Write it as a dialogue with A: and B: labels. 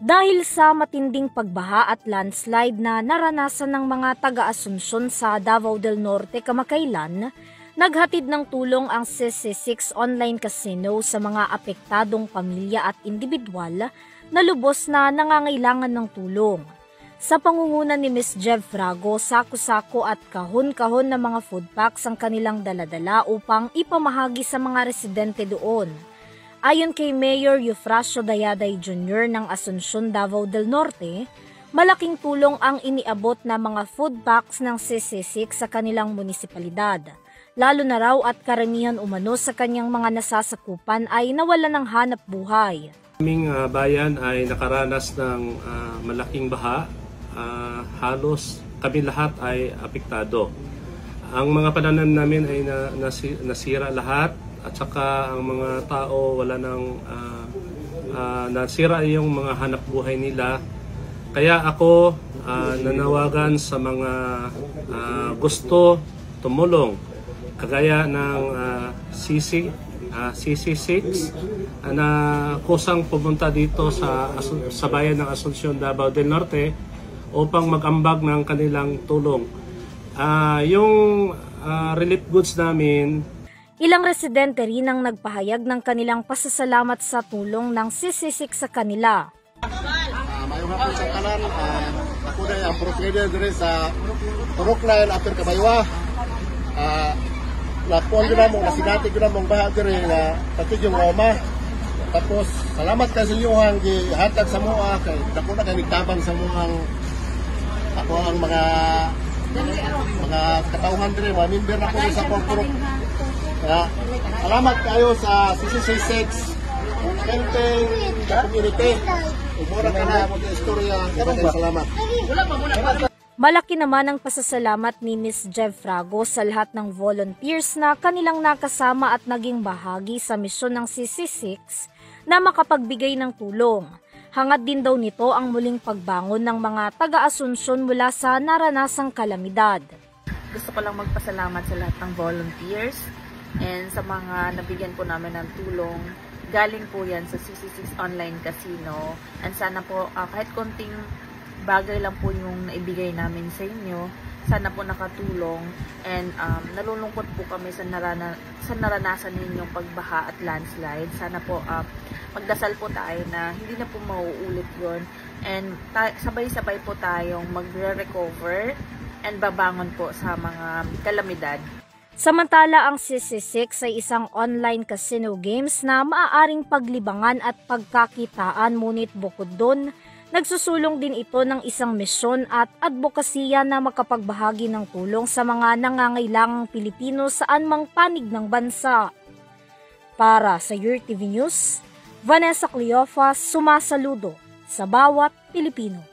A: Dahil sa matinding pagbaha at landslide na naranasan ng mga taga-Asunsyon sa Davao del Norte kamakailan, naghatid ng tulong ang CC6 Online Casino sa mga apektadong pamilya at individual na lubos na nangangailangan ng tulong. Sa pangunguna ni Ms. Jev Frago, sako-sako at kahon-kahon na mga food packs ang kanilang daladala upang ipamahagi sa mga residente doon. Ayon kay Mayor Eufrasio Dayaday Jr. ng Asunsyon, Davao del Norte, malaking tulong ang iniabot na mga food packs ng CC6 sa kanilang munisipalidad. Lalo na raw at karamihan umano sa kanyang mga nasasakupan ay nawalan ng hanap buhay.
B: Aming bayan ay nakaranas ng malaking baha. Halos kami lahat ay apektado. Ang mga pananim namin ay nasira lahat. At saka ang mga tao wala nang nasira yung mga hanap buhay nila. Kaya ako nanawagan sa mga gusto tumulong kagaya ng CC6 na kusang pumunta dito sa bayan ng Asunsyon, Davao del Norte upang mag-ambag ng kanilang tulong. Yung relief goods namin.
A: Ilang residente rin ang nagpahayag ng kanilang pasasalamat sa tulong ng CC6 sa kanila.
C: Mayong hapon sa kanan, ako na ang provider din sa Turokline after Kabaywa. Nakuha ko na mong nasinati ko na mong baha din na patig yung Roma. Tapos salamat ka sa inyo ang gihatag sa mua kay dako na kay tabang sa muang ako ang mga katauhan din, mga member na ko sa Purok. Salamat kayo sa CC6 campaign sa community. Umura ka na mga istorya. Salamat.
A: Malaki naman ang pasasalamat ni Ms. Jev Frago sa lahat ng volunteers na kanilang nakasama at naging bahagi sa misyon ng CC6 na makapagbigay ng tulong. Hangad din daw nito ang muling pagbangon ng mga taga-Asunsyon mula sa naranasang kalamidad.
D: Gusto ko lang magpasalamat sa lahat ng volunteers and sa mga nabigyan po namin ng tulong. Galing po yan sa CC6 Online Casino. And sana po kahit konting bagay lang po yung naibigay namin sa inyo, sana po nakatulong. And nalulungkot po kami sa naranasan ninyong pagbaha at landslide. Sana po magdasal po tayo na hindi na po mauulit yun. And sabay-sabay po tayong magre-recover and babangon po sa mga kalamidad.
A: Samantala, ang CC6 ay isang online casino games na maaaring paglibangan at pagkakitaan, ngunit bukod doon, nagsusulong din ito ng isang misyon at advokasya na makapagbahagi ng tulong sa mga nangangailangang Pilipino saan mang panig ng bansa. Para sa Your TV News, Vanessa Cleofas, sumasaludo sa bawat Pilipino.